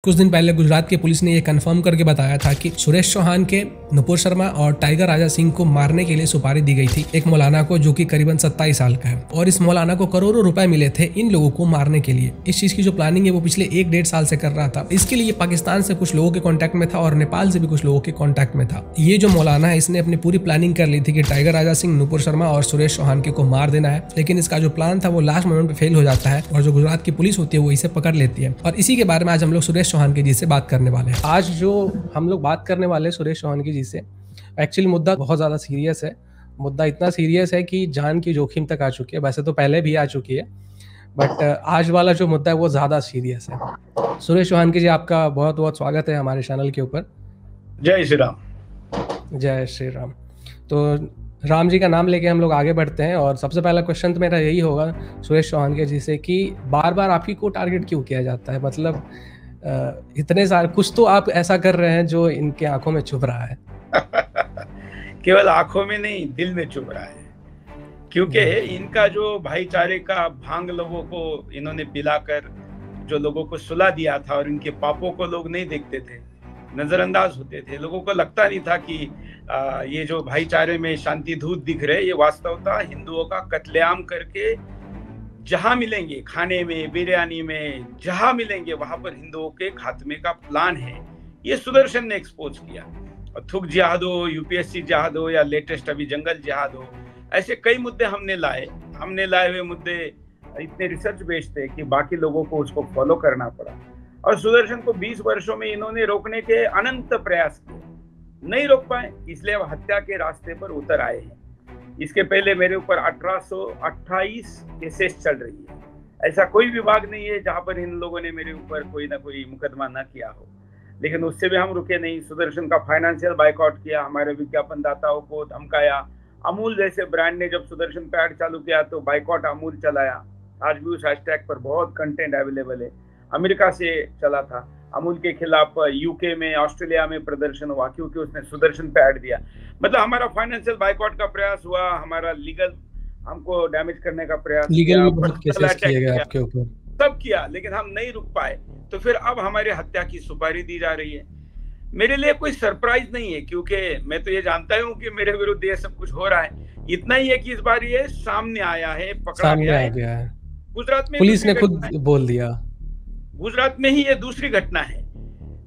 कुछ दिन पहले गुजरात की पुलिस ने यह कंफर्म करके बताया था कि सुरेश चौहान के नुपुर शर्मा और टाइगर राजा सिंह को मारने के लिए सुपारी दी गई थी एक मौलाना को, जो कि करीबन 27 साल का है। और इस मौलाना को करोड़ों रुपए मिले थे इन लोगों को मारने के लिए। इस चीज की जो प्लानिंग है वो पिछले 1-1.5 साल से कर रहा था। इसके लिए पाकिस्तान से कुछ लोगों के कॉन्टैक्ट में था और नेपाल से भी कुछ लोगों के कॉन्टैक्ट में था। ये जो मौलाना है इसने अपनी पूरी प्लानिंग कर ली थी कि टाइगर राजा सिंह, नुपुर शर्मा और सुरेश चौहान को मार देना है। लेकिन इसका जो प्लान था वो लास्ट मोमेंट पे फेल हो जाता है और जो गुजरात की पुलिस होती है वो इसे पकड़ लेती है। और इसी के बारे में आज हम लोग सुरेश चौहान जी से बात करने वाले हैं। आज जो हम लोग बात करने वाले हैं सुरेश चौहान जी से, एक्चुअली मुद्दा बहुत ज़्यादा सीरियस है। मुद्दा इतना सीरियस है कि जान की जोखिम तक आ चुकी है। वैसे तो पहले भी आ चुकी है, बट आज वाला जो मुद्दा है वो ज़्यादा सीरियस है। सुरेश चौहान जी, आपका बहुत बहुत स्वागत है हमारे चैनल के ऊपर। जय श्री राम। जय श्री राम। तो राम जी का नाम लेके हम लोग आगे बढ़ते हैं और सबसे पहला क्वेश्चन तो मेरा यही होगा सुरेश चौहान जी से कि बार बार आपकी को टारगेट क्यों किया जाता है? मतलब इतने सारे कुछ तो आप ऐसा कर रहे हैं जो इनके आंखों में छुप रहा है। केवल आंखों में नहीं, दिल में छुप रहा है। क्योंकि इनका जो भाईचारे का भांग लोगों को इन्होंने पिलाकर जो लोगों को सुला दिया था और इनके पापों को लोग नहीं देखते थे, नजरअंदाज होते थे। लोगों को लगता नहीं था कि ये जो भाईचारे में शांति दूत दिख रहे, ये वास्तवता हिंदुओं का कत्लेआम करके जहां मिलेंगे, खाने में, बिरयानी में, जहां मिलेंगे वहां पर हिंदुओं के खात्मे का प्लान है। ये सुदर्शन ने एक्सपोज किया। और थुक जिहाद हो, यूपीएससी जिहाद हो, या लेटेस्ट अभी जंगल जिहाद हो, ऐसे कई मुद्दे हमने लाए हुए मुद्दे इतने रिसर्च बेस्ड थे कि बाकी लोगों को उसको फॉलो करना पड़ा। और सुदर्शन को 20 वर्षों में इन्होंने रोकने के अनंत प्रयास किए, नहीं रोक पाए, इसलिए अब हत्या के रास्ते पर उतर आए हैं। इसके पहले मेरे ऊपर 1828 केसेस चल रही है। ऐसा कोई विभाग नहीं है जहां पर इन लोगों ने मेरे ऊपर कोई ना कोई मुकदमा न किया हो। लेकिन उससे भी हम रुके नहीं। सुदर्शन का फाइनेंशियल बाइकआउट किया, हमारे विज्ञापन दाताओं को धमकाया। अमूल जैसे ब्रांड ने जब सुदर्शन पे ऐड चालू किया तो बाइकआउट अमूल चलाया। आज भी उस हैशटैग पर बहुत कंटेंट अवेलेबल है। अमेरिका से चला था, अमूल के खिलाफ यूके में, ऑस्ट्रेलिया में प्रदर्शन हुआ क्योंकि उसने सुदर्शन पे ऐड दिया। मतलब हमारा फाइनेंशियल बाइकआउट का प्रयास हुआ, हमारा लीगल हमको डैमेज करने का प्रयास लीगल भी बहुत केसेस किए गए आपके ऊपर, सब किया, लेकिन हम नहीं रुक पाए। तो फिर अब हमारी हत्या की सुपारी दी जा रही है। मेरे लिए कोई सरप्राइज नहीं है, क्योंकि मैं तो ये जानता हूँ कि मेरे विरुद्ध ये सब कुछ हो रहा है। इतना ही है कि इस बार ये सामने आया है, पकड़ा गया है। गुजरात में पुलिस ने खुद बोल दिया। गुजरात में ही ये दूसरी घटना है।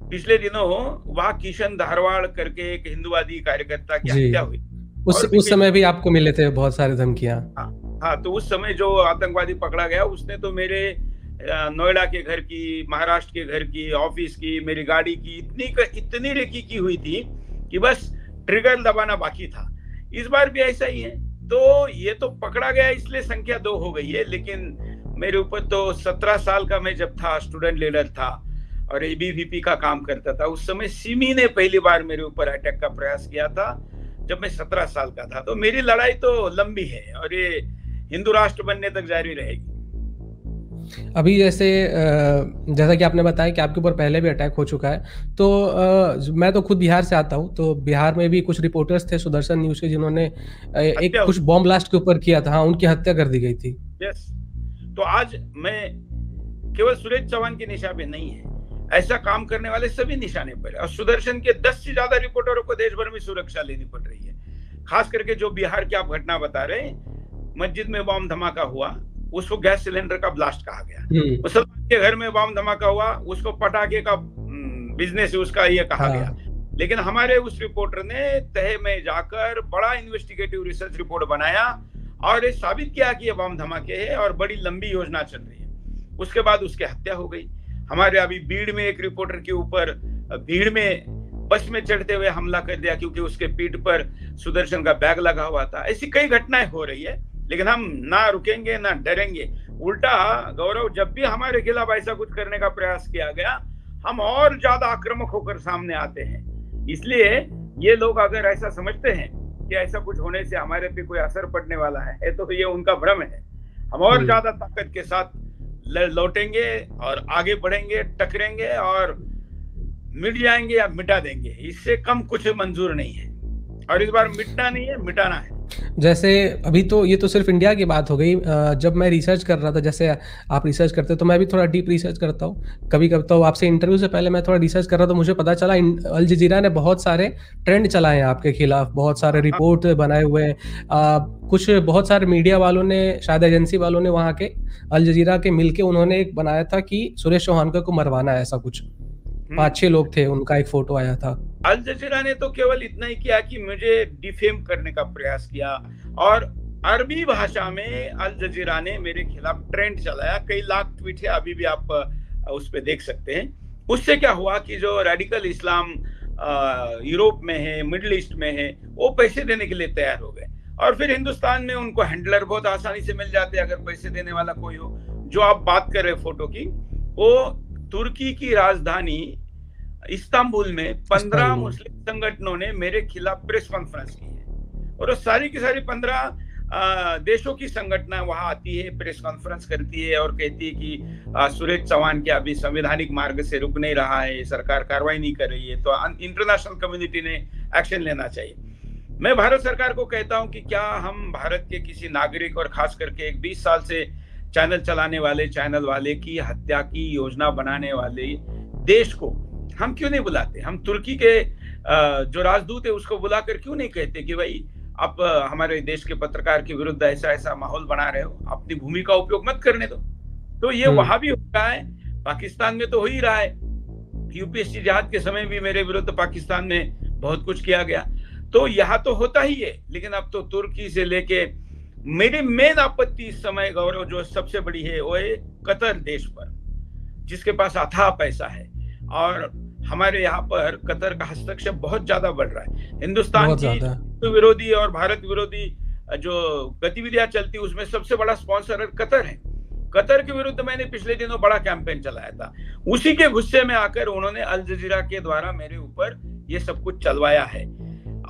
पिछले दिनों वहां किशन धारवाड़ करके एक हिंदुवादी कार्यकर्ता की हत्या हुई। उस समय भी आपको मिले थे बहुत सारे धमकियां। हाँ, तो उस समय जो आतंकवादी पकड़ा गया उसने तो मेरे नोएडा के घर की, महाराष्ट्र के घर की, ऑफिस की, मेरी गाड़ी की इतनी रेकी की हुई थी कि बस ट्रिगर दबाना बाकी था। इस बार भी ऐसा ही है। तो ये तो पकड़ा गया इसलिए संख्या 2 हो गई है, लेकिन मेरे ऊपर तो 17 साल का मैं जब था, स्टूडेंट लीडर था और एबीवीपी का काम करता था, उस समय सिमी ने पहली बार मेरे ऊपर अटैक का प्रयास किया था जब मैं 17 साल का था। तो मेरी लड़ाई तो लंबी है और ये हिंदू राष्ट्र बनने तक जारी रहेगी। अभी जैसा कि आपने बताया कि आपके ऊपर पहले भी अटैक हो चुका है, तो मैं तो खुद बिहार से आता हूँ। तो बिहार में भी कुछ रिपोर्टर्स थे सुदर्शन न्यूज के जिन्होंने एक कुछ बॉम्ब ब्लास्ट के ऊपर किया था। हाँ, उनकी हत्या कर दी गई थी। यस। तो आज मैं केवल सुरेश चौहान के निशाने पे नहीं है, ऐसा काम करने वाले सभी निशाने पर है। और सुदर्शन के 10 से ज्यादा रिपोर्टरों को देश भर में सुरक्षा लेनी पड़ रही है। खास करके जो बिहार की आप घटना बता रहे हैं, मस्जिद में बम धमाका हुआ, उसको गैस सिलेंडर का ब्लास्ट कहा गया। मुसलमान के घर में बम धमाका हुआ, उसको पटाखे का बिजनेस उसका ये कहा गया। लेकिन हमारे उस रिपोर्टर ने तह में जाकर बड़ा इन्वेस्टिगेटिव रिसर्च रिपोर्ट बनाया और ये साबित किया कि ये बम धमाके है और बड़ी लंबी योजना चल रही है। उसके बाद उसकी हत्या हो गई। हमारे अभी भीड़ में एक रिपोर्टर के ऊपर भीड़ में बस में चढ़ते हुए हमला कर दिया क्योंकि उसके पीठ पर सुदर्शन का बैग लगा हुआ था। ऐसी कई घटनाएं हो रही है, लेकिन हम ना रुकेंगे ना डरेंगे। उल्टा गौरव, जब भी हमारे खिलाफ ऐसा कुछ करने का प्रयास किया गया, हम और ज्यादा आक्रामक होकर सामने आते हैं। इसलिए ये लोग अगर ऐसा समझते हैं कि ऐसा कुछ होने से हमारे पे कोई असर पड़ने वाला है तो ये उनका भ्रम है। हम और ज्यादा ताकत के साथ लौटेंगे और आगे बढ़ेंगे, टकरेंगे और मिट जाएंगे या मिटा देंगे। इससे कम कुछ मंजूर नहीं है। और इस बार मिटना नहीं है, मिटाना है। जैसे अभी तो ये तो सिर्फ इंडिया की बात हो गई। जब मैं रिसर्च कर रहा था, जैसे आप रिसर्च करते हो तो मैं भी थोड़ा डीप रिसर्च करता हूँ कभी कभी। तो आपसे इंटरव्यू से पहले मैं थोड़ा रिसर्च कर रहा था, तो मुझे पता चला अल जजीरा ने बहुत सारे ट्रेंड चलाए हैं आपके खिलाफ, बहुत सारे रिपोर्ट बनाए हुए हैं। कुछ बहुत सारे मीडिया वालों ने, शायद एजेंसी वालों ने वहाँ के अल जजीरा के मिलके उन्होंने एक बनाया था कि सुरेश चौहान को मारवाना है, ऐसा कुछ 5-6 लोग थे, उनका एक फोटो आया था। अल जजीरा ने तो केवल इतना ही किया कि मुझे डिफेम करने का प्रयास किया, और अरबी भाषा में अल जजीरा ने मेरे खिलाफ ट्रेंड चलाया। कई लाख ट्वीट है, अभी भी आप उस पर देख सकते हैं। उससे क्या हुआ कि जो रेडिकल इस्लाम यूरोप में है, मिडिल ईस्ट में है, वो पैसे देने के लिए तैयार हो गए। और फिर हिंदुस्तान में उनको हैंडलर बहुत आसानी से मिल जाते हैं, अगर पैसे देने वाला कोई हो। जो आप बात कर रहे फोटो की, वो तुर्की की राजधानी इस्तांबुल में 15 मुस्लिम संगठनों ने मेरे खिलाफ प्रेस कॉन्फ्रेंस की है, और वो सारी की सारी 15 देशों की संगठन वहां आती है, प्रेस कॉन्फ्रेंस करती है और कहती है कि सुरेश चौहान के अभी संवैधानिक मार्ग से रुक नहीं रहा है, सरकार कार्रवाई नहीं कर रही है, तो इंटरनेशनल कम्युनिटी ने एक्शन लेना चाहिए। मैं भारत सरकार को कहता हूं कि क्या हम भारत के किसी नागरिक, और खास करके एक 20 साल से चैनल चलाने वाले चैनल वाले की हत्या की योजना बनाने वाले देश को हम क्यों नहीं बुलाते? हम तुर्की के जो राजदूत है उसको बुलाकर क्यों नहीं कहते कि भाई आप हमारे देश के पत्रकार के विरुद्ध ऐसा ऐसा माहौल बना रहे हो, अपनी भूमि का उपयोग मत करने दो। तो ये वहां भी हो रहा है, पाकिस्तान में तो हो ही रहा है। यूपीएससी जहाद के समय भी मेरे विरुद्ध पाकिस्तान में बहुत कुछ किया गया, तो यहाँ तो होता ही है। लेकिन अब तो तुर्की से लेके मेरी मेन आपत्ति इस समय गौरव जो सबसे बड़ी है वो है कतर देश पर, जिसके पास अथाह पैसा है, और हमारे यहाँ पर कतर का हस्तक्षेप बहुत ज्यादा बढ़ रहा है। हिंदुस्तान की विरोधी और भारत विरोधी जो गतिविधियां चलती उसमें सबसे बड़ा स्पॉन्सर कतर है। कतर के विरुद्ध मैंने पिछले दिनों बड़ा कैंपेन चलाया था, उसी के गुस्से में आकर उन्होंने अल जजीरा के द्वारा मेरे ऊपर ये सब कुछ चलवाया है,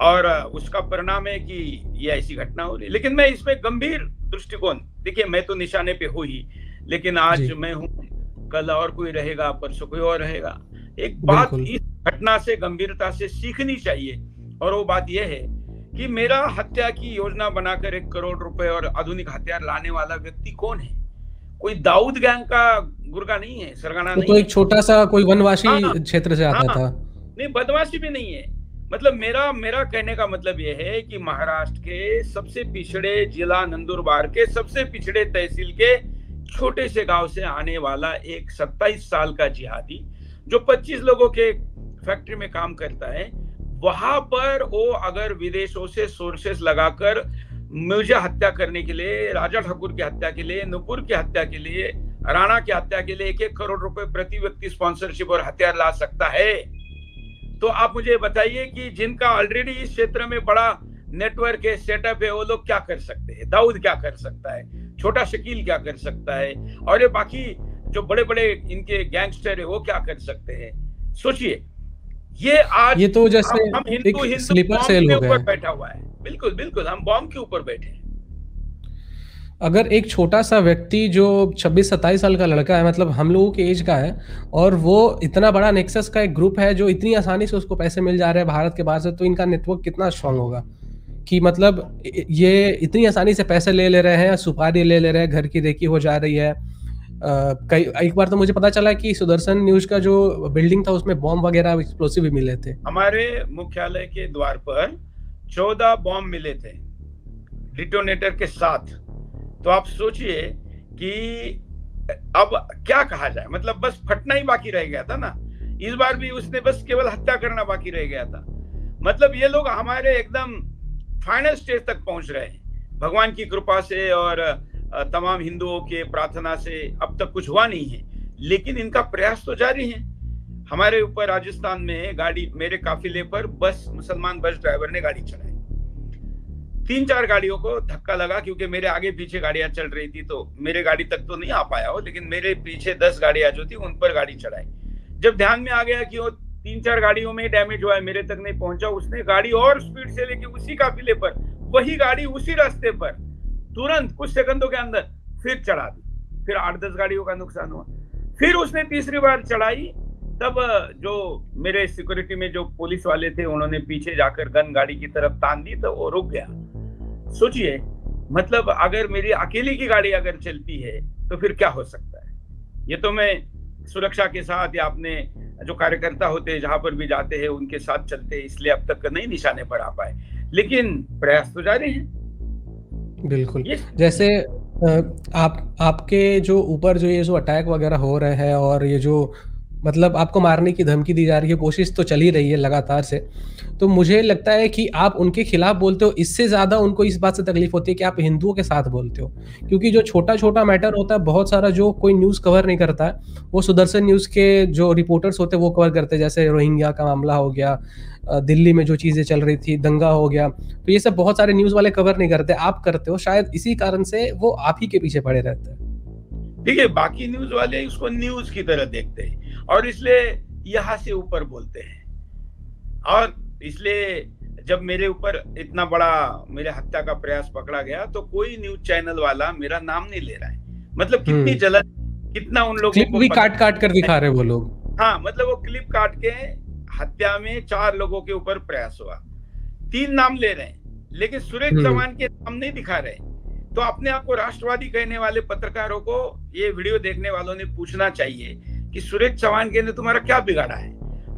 और उसका परिणाम है कि ये ऐसी घटना हो रही। लेकिन मैं इसमें गंभीर दृष्टिकोण, देखिए मैं तो निशाने पे हूँ ही, लेकिन आज मैं हूँ, कल और कोई रहेगा, परसों कोई और रहेगा। एक बात इस घटना से गंभीरता से सीखनी चाहिए, और वो बात यह है कि मेरा हत्या की योजना बनाकर 1 करोड़ रुपए और आधुनिक हथियार लाने वाला व्यक्ति कौन है? कोई दाऊद गैंग का गुर्गा नहीं है, सरगना नहीं। तो एक छोटा सा कोई वनवासी क्षेत्र से आता था। नहीं, बदमाशी भी नहीं है। मतलब मेरा कहने का मतलब यह है कि महाराष्ट्र के सबसे पिछड़े जिला नंदुरबार के सबसे पिछड़े तहसील के छोटे से गांव से आने वाला एक 27 साल का जिहादी जो 25 लोगों के फैक्ट्री में काम करता है, वहां पर वो अगर विदेशों से सोर्सेस लगाकर मुझे हत्या करने के लिए, राजा ठाकुर की हत्या के लिए, नुपुर की हत्या के लिए, राणा की हत्या के लिए 1-1 करोड़ रुपए प्रति व्यक्ति स्पॉन्सरशिप और हथियार ला सकता है, तो आप मुझे बताइए कि जिनका ऑलरेडी इस क्षेत्र में बड़ा नेटवर्क है, सेटअप है, वो लोग क्या कर सकते हैं? दाऊद क्या कर सकता है? छोटा शकील क्या कर सकता है? और ये बाकी जो बड़े बड़े इनके गैंगस्टर है वो क्या कर सकते हैं? सोचिए, ये तो जैसे हम हिंदू स्लीपर सेल हो गया, बैठा हुआ है। बिल्कुल बिल्कुल, हम बॉम्ब के ऊपर बैठे हैं। अगर एक छोटा सा व्यक्ति जो 26-27 साल का लड़का है, मतलब हम लोगों के एज का है, और वो इतना बड़ा नेक्सस का एक ग्रुप है जो इतनी आसानी से उसको पैसे मिल जा रहे हैं भारत के बाहर से, तो इनका नेटवर्क कितना स्ट्रांग होगा कि मतलब ये इतनी आसानी से पैसे ले रहे हैं, सुपारी ले रहे हैं, घर की रेकी हो जा रही है। एक बार तो मुझे पता चला कि सुदर्शन न्यूज का जो बिल्डिंग था उसमें बॉम्ब वगैरह एक्सप्लोसिव भी मिले थे। हमारे मुख्यालय के द्वार पर 14 बॉम्ब मिले थे डिटोनेटर के साथ। तो आप सोचिए कि अब क्या कहा जाए, मतलब बस फटना ही बाकी रह गया था ना। इस बार भी उसने बस केवल हत्या करना बाकी रह गया था। मतलब ये लोग हमारे एकदम फाइनल स्टेज तक पहुंच रहे हैं भगवान की कृपा से, और तमाम हिंदुओं के प्रार्थना से अब तक कुछ हुआ नहीं है, लेकिन इनका प्रयास तो जारी है। हमारे ऊपर राजस्थान में गाड़ी, मेरे काफिले पर मुसलमान बस ड्राइवर ने गाड़ी चलाई, 3-4 गाड़ियों को धक्का लगा, क्योंकि मेरे आगे पीछे गाड़ियां चल रही थी, तो मेरे गाड़ी तक तो नहीं आ पाया हो, लेकिन मेरे पीछे 10 गाड़ियां जो थी उन पर गाड़ी चढ़ाई। जब ध्यान में आ गया कि वो 3-4 गाड़ियों में डैमेज हुआ है, मेरे तक नहीं पहुंचा, उसने गाड़ी और स्पीड से लेके उसी काफिले पर, वही गाड़ी उसी रास्ते पर तुरंत कुछ सेकंडों के अंदर फिर चढ़ा दी। फिर 8-10 गाड़ियों का नुकसान हुआ। फिर उसने तीसरी बार चढ़ाई, तब जो मेरे सिक्योरिटी में जो पुलिस वाले थे उन्होंने पीछे जाकर गन गाड़ी की तरफ तान दी, तो वो रुक गया। सोचिए, मतलब अगर मेरी अकेले की गाड़ी अगर चलती है तो फिर क्या हो सकता है। ये तो मैं सुरक्षा के साथ या अपने जो कार्यकर्ता होते हैं जहां पर भी जाते हैं उनके साथ चलते हैं, इसलिए अब तक नहीं निशाने पर आ पाए, लेकिन प्रयास तो जारी है। बिल्कुल। जैसे आपके जो ऊपर जो ये जो अटैक वगैरह हो रहे हैं और ये जो मतलब आपको मारने की धमकी दी जा रही है, कोशिश तो चल ही रही है लगातार से। तो मुझे लगता है कि आप उनके खिलाफ बोलते हो, इससे ज़्यादा उनको इस बात से तकलीफ होती है कि आप हिंदुओं के साथ बोलते हो। क्योंकि जो छोटा-छोटा मैटर होता है, बहुत सारा जो कोई न्यूज़ कवर नहीं करता है, वो सुदर्शन न्यूज़ के जो रिपोर्टर्स होते हैं वो कवर करते हैं। जैसे रोहिंग्या का मामला हो गया, दिल्ली में जो चीज़ें चल रही थी, दंगा हो गया, तो ये सब बहुत सारे न्यूज़ वाले कवर नहीं करते, आप करते हो। शायद इसी कारण से वो आप ही के पीछे पड़े रहते हैं। देखिए, बाकी न्यूज़ वाले उसको न्यूज़ की तरह देखते हैं और इसलिए यहाँ से ऊपर बोलते हैं। और इसलिए जब मेरे ऊपर इतना बड़ा मेरे हत्या का प्रयास पकड़ा गया तो कोई न्यूज़ चैनल वाला मेरा नाम नहीं ले रहा है। मतलब कितनी जलन, कितना उन लोगों क्लिप को भी काट-काट कर दिखा रहे हैं वो लोग। हाँ, मतलब वो क्लिप काट के हत्या में 4 लोगों के ऊपर प्रयास हुआ, 3 नाम ले रहे हैं, लेकिन सुरेश चौहान के नाम नहीं दिखा रहे। तो अपने आप को राष्ट्रवादी कहने वाले पत्रकारों को ये वीडियो देखने वालों ने पूछना चाहिए कि सुरेश चौहान के ने तुम्हारा क्या बिगाड़ा है।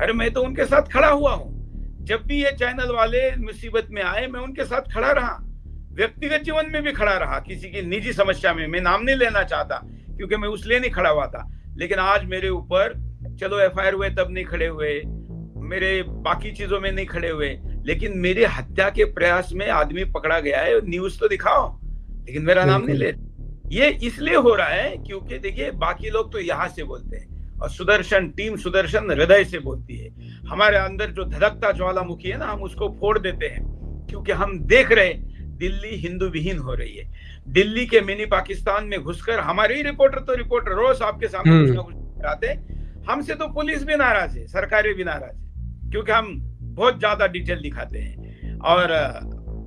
अरे मैं तो उनके साथ खड़ा हुआ हूँ, जब भी ये चैनल वाले मुसीबत में आए मैं उनके साथ खड़ा रहा, व्यक्तिगत जीवन में भी खड़ा रहा, किसी की निजी समस्या में। मैं नाम नहीं लेना चाहता क्योंकि मैं उसलिए नहीं खड़ा हुआ था, लेकिन आज मेरे ऊपर चलो एफआईआर हुए तब नहीं खड़े हुए, मेरे बाकी चीजों में नहीं खड़े हुए, लेकिन मेरे हत्या के प्रयास में आदमी पकड़ा गया है, न्यूज तो दिखाओ, लेकिन मेरा नाम नहीं ले। ये इसलिए हो रहा है क्योंकि देखिए बाकी लोग तो यहाँ से बोलते हैं और सुदर्शन टीम सुदर्शन हृदय से बोलती है। हमारे अंदर जो धधकता ज्वालामुखी है ना, हम उसको फोड़ देते हैं क्योंकि हम देख रहे दिल्ली हिंदू विहीन हो रही है। दिल्ली के मिनी पाकिस्तान में घुसकर हमारे ही रिपोर्टर रोज आपके सामने कुछ ना कुछ कराते। हमसे तो पुलिस भी नाराज है, सरकारें भी नाराज है, क्योंकि हम बहुत ज्यादा डिटेल दिखाते हैं और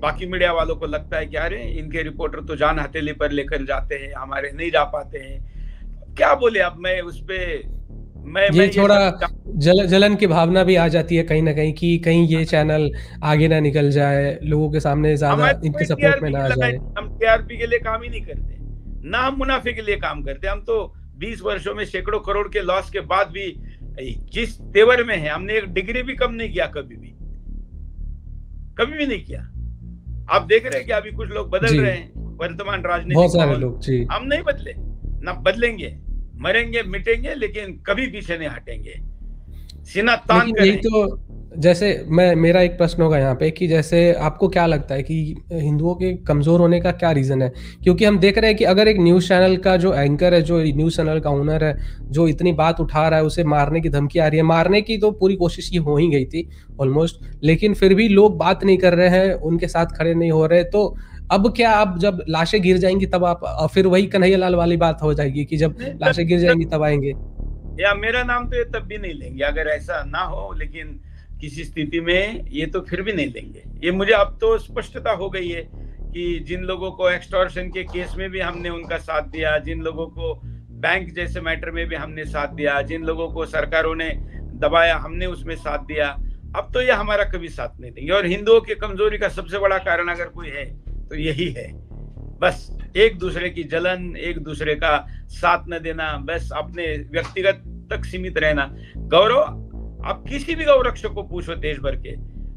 बाकी मीडिया वालों को लगता है कि अरे इनके रिपोर्टर तो जान हथेली पर लेकर जाते हैं, हमारे नहीं जा पाते हैं। क्या बोले अब मैं उस पे मैं थोड़ा जलन की भावना भी आ जाती है कहीं ना कहीं कि कहीं ये चैनल आगे ना निकल जाए, लोगों के सामने ज्यादा इनके सपोर्ट में ना आ जाए। हम टीआरपी के लिए काम ही नहीं करते, ना हम मुनाफे के लिए काम करते। हम तो 20 वर्षों में सैकड़ों करोड़ के लॉस के बाद भी जिस तेवर में है, हमने एक डिग्री भी कम नहीं किया, कभी भी नहीं किया। आप देख रहे हैं कि अभी कुछ लोग बदल रहे हैं, वर्तमान राजनीति, बहुत सारे लोग जी। हम नहीं बदले, ना बदलेंगे, मरेंगे मिटेंगे, लेकिन कभी पीछे नहीं हटेंगे, सीना तान कर। तो जैसे मेरा एक प्रश्न होगा यहाँ पे कि जैसे आपको क्या लगता है कि हिंदुओं के कमजोर होने का क्या रीजन है? क्योंकि हम देख रहे हैं कि अगर एक न्यूज़ चैनल का जो एंकर है, जो न्यूज़ चैनल का ओनर है, जो इतनी बात उठा रहा है, उसे मारने की धमकी आ रही है। मारने की तो पूरी कोशिश ही हो ही गई थी ऑलमोस्ट, लेकिन फिर भी लोग बात नहीं कर रहे हैं, उनके साथ खड़े नहीं हो रहे। तो अब क्या, अब जब लाशें गिर जाएंगी तब आप फिर वही कन्हैयालाल वाली बात हो जाएगी कि जब लाशें गिर जाएंगी तब आएंगे? या मेरा नाम तो ये तब भी नहीं लेंगे अगर ऐसा ना हो, लेकिन किसी स्थिति में ये तो फिर भी नहीं लेंगे। ये मुझे अब तो स्पष्टता हो गई है कि जिन लोगों को एक्सटॉर्शन के केस में भी हमने उनका साथ दिया, जिन लोगों को बैंक जैसे मैटर में भी हमने साथ दिया, जिन लोगों को सरकारों ने दबाया हमने उसमें साथ दिया, अब तो ये हमारा कभी साथ नहीं देंगे। और हिंदुओं की कमजोरी का सबसे बड़ा कारण अगर कोई है तो यही है, बस एक दूसरे की जलन, एक दूसरे का साथ न देना, बस अपने व्यक्तिगत तक सीमित रहना। गौरव, आप किसी भी गौरक्षक को पूछो देश भर के,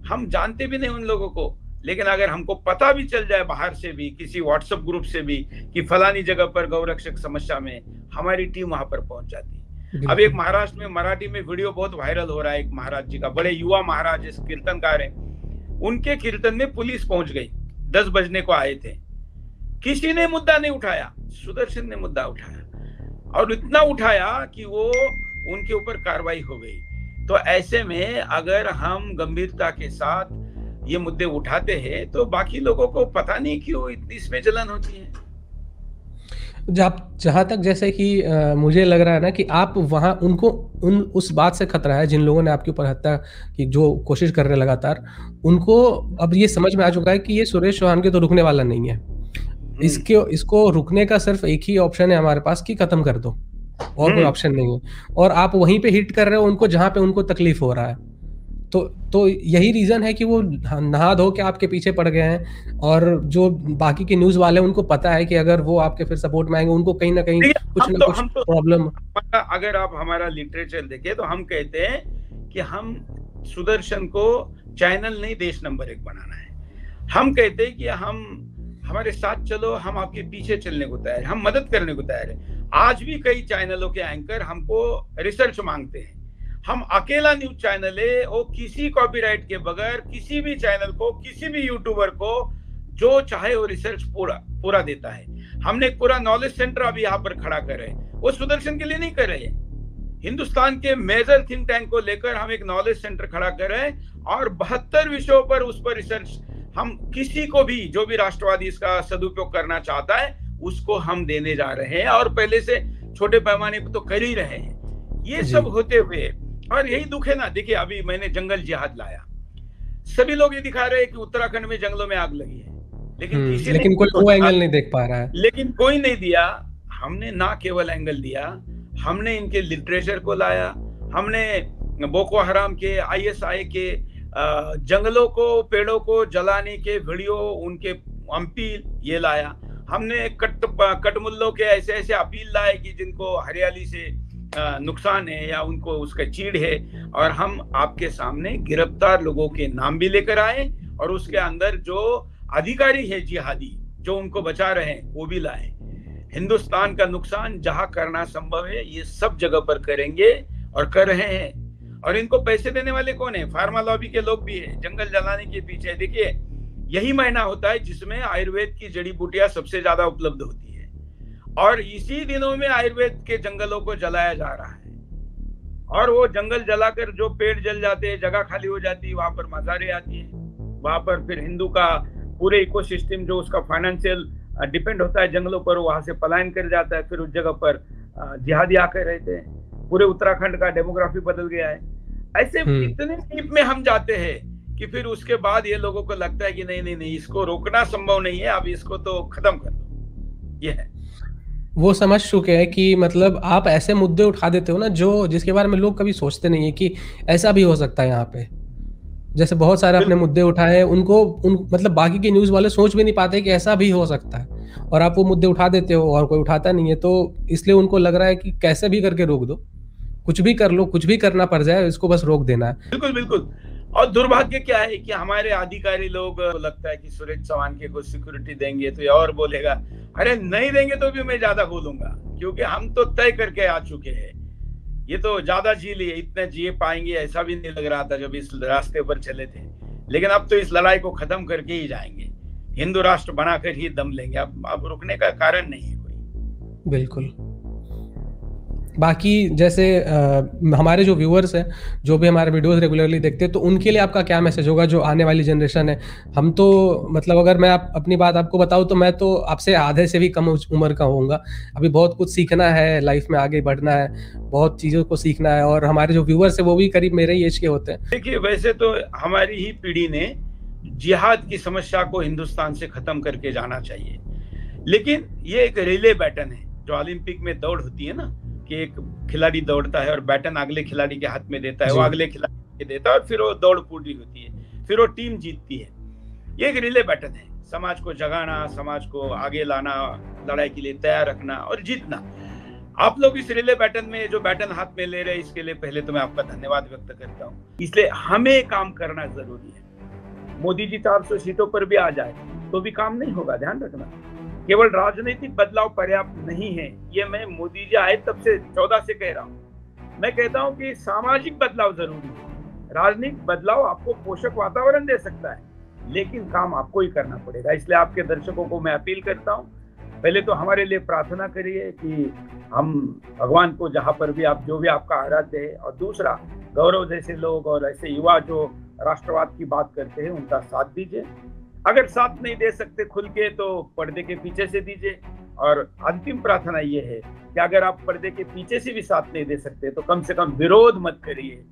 हम जानते भी नहीं उन लोगों को, लेकिन अगर हमको पता भी चल जाए बाहर से भी, किसी व्हाट्सएप ग्रुप से भी कि फलानी जगह पर गौरक्षक समस्या में, हमारी टीम वहां पर पहुंच जाती है। अब एक महाराष्ट्र में मराठी में वीडियो बहुत वायरल हो रहा है, एक महाराज जी का, बड़े युवा महाराज कीर्तनकार है, उनके कीर्तन में पुलिस पहुंच गई, 10 बजने को आए थे, किसी ने मुद्दा नहीं उठाया, सुदर्शन ने मुद्दा उठाया और इतना उठाया कि वो उनके ऊपर कार्रवाई हो गई। तो ऐसे में अगर हम गंभीरता के साथ ये मुद्दे उठाते हैं तो बाकी लोगों को पता नहीं क्यों इतनी इसमें जलन होती है। जहाँ तक जैसे कि मुझे लग रहा है ना कि आप वहाँ उनको उस बात से खतरा है, जिन लोगों ने आपके ऊपर हत्या की जो कोशिश कर रहे हैं लगातार, उनको अब ये समझ में आ चुका है कि ये सुरेश चौहान के तो रुकने वाला नहीं है। इसको रुकने का सिर्फ एक ही ऑप्शन है हमारे पास कि खत्म कर दो, और कोई ऑप्शन नहीं है। और आप वहीं पे हिट कर रहे हो उनको जहां पे उनको तकलीफ हो रहा है। तो यही रीजन है कि वो नहा धो के आपके पीछे पड़ गए हैं, और जो बाकी के न्यूज वाले हैं उनको पता है कि अगर वो आपके फिर सपोर्ट में आएंगे उनको कहीं ना कहीं कुछ ना कुछ प्रॉब्लम। अगर आप हमारा लिटरेचर देखें तो हम कहते हैं कि हम सुदर्शन को चैनल नहीं देश नंबर 1 बनाना है। हम कहते हैं कि हमारे साथ चलो, हम आपके पीछे चलने को तैयार है, हम मदद करने को तैयार है। आज भी कई चैनलों के एंकर हमको रिसर्च मांगते हैं। हम अकेला न्यूज चैनल है, वो किसी कॉपीराइट के बगैर किसी भी चैनल को, किसी भी यूट्यूबर को जो चाहे वो रिसर्च पूरा देता है। हमने एक पूरा नॉलेज सेंटर अभी यहाँ पर खड़ा कर रहे हैं, वो सुदर्शन के लिए नहीं कर रहे हैं, हिंदुस्तान के मेजर थिंक टैंक को लेकर हम एक नॉलेज सेंटर खड़ा कर रहे हैं, और 72 विषयों पर उस पर रिसर्च हम किसी को भी, जो भी राष्ट्रवादी इसका सदुपयोग करना चाहता है, उसको हम देने जा रहे हैं, और पहले से छोटे पैमाने पर तो कर ही रहे हैं। ये सब होते हुए, और यही दुख है ना, देखिए अभी मैंने जंगल जिहाद लाया, सभी लोग ये दिखा रहे हैं कि उत्तराखंड में जंगलों में आग लगी है, लेकिन कोई वो एंगल नहीं देख पा रहा है, लेकिन कोई नहीं दिया। हमने ना केवल एंगल दिया, हमने इनके लिटरेचर को लाया, हमने बोको हराम के, ISI के जंगलों को, पेड़ों को जलाने के वीडियो, उनके अपील ये लाया। हमने कटमुल्लों के ऐसे ऐसे अपील लाए कि जिनको हरियाली से नुकसान है या उनको उसका चीड़ है, और हम आपके सामने गिरफ्तार लोगों के नाम भी लेकर आए, और उसके अंदर जो अधिकारी है जिहादी जो उनको बचा रहे हैं वो भी लाए। हिंदुस्तान का नुकसान जहां करना संभव है ये सब जगह पर करेंगे, और कर रहे हैं। और इनको पैसे देने वाले कौन है? फार्मा लॉबी के लोग भी है, जंगल जलाने के पीछे। देखिए यही महीना होता है जिसमें आयुर्वेद की जड़ी बूटियां सबसे ज्यादा उपलब्ध होती है, और इसी दिनों में आयुर्वेद के जंगलों को जलाया जा रहा है, और वो जंगल जलाकर जो पेड़ जल जाते हैं, जगह खाली हो जाती है, वहां पर मजारें आती है, वहां पर फिर हिंदू का पूरे इकोसिस्टम जो उसका फाइनेंशियल डिपेंड होता है जंगलों पर, वहां से पलायन कर जाता है, फिर उस जगह पर जिहादी आकर रहते हैं। पूरे उत्तराखंड का डेमोग्राफी बदल गया है। ऐसे इतने डीप में हम जाते हैं कि फिर उसके बाद ये लोगों को लगता है कि नहीं, इसको रोकना संभव नहीं है, अब इसको तो खत्म कर दो। ये है, वो समझ चुके हैं कि मतलब आप ऐसे मुद्दे उठा देते हो ना जो जिसके बारे में लोग कभी सोचते नहीं है कि ऐसा भी हो सकता है यहाँ पे। जैसे बहुत सारे अपने मुद्दे उठाए, मतलब बाकी के न्यूज वाले सोच भी नहीं पाते कि ऐसा भी हो सकता है, और आप वो मुद्दे उठा देते हो और कोई उठाता नहीं है, तो इसलिए उनको लग रहा है कि कैसे भी करके रोक दो, कुछ भी कर लो, कुछ भी करना पड़ जाए, इसको बस रोक देना है। बिल्कुल बिल्कुल। और दुर्भाग्य क्या है कि हमारे अधिकारी लोग लगता है कि सुरेश चौहान के को सिक्योरिटी देंगे तो ये और बोलेगा, अरे नहीं देंगे तो भी मैं ज्यादा बोलूंगा, क्योंकि हम तो तय करके आ चुके हैं। ये तो ज्यादा जी लिए, इतने जिए पाएंगे ऐसा भी नहीं लग रहा था जब इस रास्ते पर चले थे, लेकिन अब तो इस लड़ाई को खत्म करके ही जाएंगे, हिंदू राष्ट्र बनाकर ही दम लेंगे। अब रुकने का कारण नहीं है कोई। बिल्कुल। बाकी जैसे हमारे जो व्यूअर्स हैं, जो भी हमारे वीडियोस रेगुलरली देखते हैं, तो उनके लिए आपका क्या मैसेज होगा जो आने वाली जनरेशन है? हम तो मतलब अगर मैं अपनी बात आपको बताऊं तो मैं तो आपसे आधे से भी कम उम्र का होऊंगा। अभी बहुत कुछ सीखना है, लाइफ में आगे बढ़ना है, बहुत चीज़ों को सीखना है, और हमारे जो व्यूअर्स है वो भी करीब मेरे ही एज के होते हैं। देखिए वैसे तो हमारी ही पीढ़ी ने जिहाद की समस्या को हिंदुस्तान से खत्म करके जाना चाहिए, लेकिन ये एक रिले बैटन है। जो ओलंपिक में दौड़ होती है ना, कि एक खिलाड़ी दौड़ता है और बैटन अगले खिलाड़ी के हाथ में देता है, वो अगले खिलाड़ी के देता है, और फिर वो दौड़ पूरी होती है, फिर वो टीम जीतती है। ये एक रिले बैटन है, समाज को जगाना, समाज को आगे लाना, लड़ाई के लिए तैयार रखना और जीतना। आप लोग इस रिले बैटन में जो बैटन हाथ में ले रहे हैं, इसके लिए पहले तो मैं आपका धन्यवाद व्यक्त करता हूँ। इसलिए हमें काम करना जरूरी है। मोदी जी 400 सीटों पर भी आ जाए तो भी काम नहीं होगा, ध्यान रखना। केवल राजनीतिक बदलाव पर्याप्त नहीं है, ये मैं मोदी जी आए तब से 14 से कह रहा हूँ। मैं कहता हूँ कि सामाजिक बदलाव जरूरी है। राजनीतिक बदलाव आपको पोषक वातावरण दे सकता है, लेकिन काम आपको ही करना पड़ेगा। इसलिए आपके दर्शकों को मैं अपील करता हूँ, पहले तो हमारे लिए प्रार्थना करिए कि हम भगवान को जहाँ पर भी आप, जो भी आपका आराध्य है, और दूसरा गौरव जैसे लोग और ऐसे युवा जो राष्ट्रवाद की बात करते हैं उनका साथ दीजिए। अगर साथ नहीं दे सकते खुल के तो पर्दे के पीछे से दीजिए। और अंतिम प्रार्थना ये है कि अगर आप पर्दे के पीछे से भी साथ नहीं दे सकते तो कम से कम विरोध मत करिए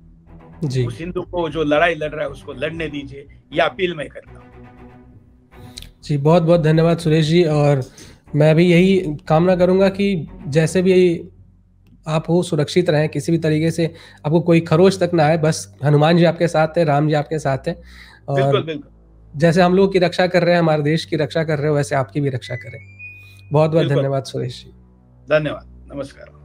जी। उस हिंदू को जो लड़ाई लड़ रहा है उसको लड़ने दीजिए, यह अपील मैं करता हूँ जी। बहुत बहुत धन्यवाद सुरेश जी, और मैं भी यही कामना करूंगा कि जैसे भी आप हो सुरक्षित रहें, किसी भी तरीके से आपको कोई खरोच तक ना आए। बस हनुमान जी आपके साथ है, राम जी आपके साथ है, और बिल्कुल बिल्कुल जैसे हम लोगों की रक्षा कर रहे हैं, हमारे देश की रक्षा कर रहे हो, वैसे आपकी भी रक्षा करें। बहुत बहुत बिल्कुल। धन्यवाद सुरेश जी। धन्यवाद, नमस्कार।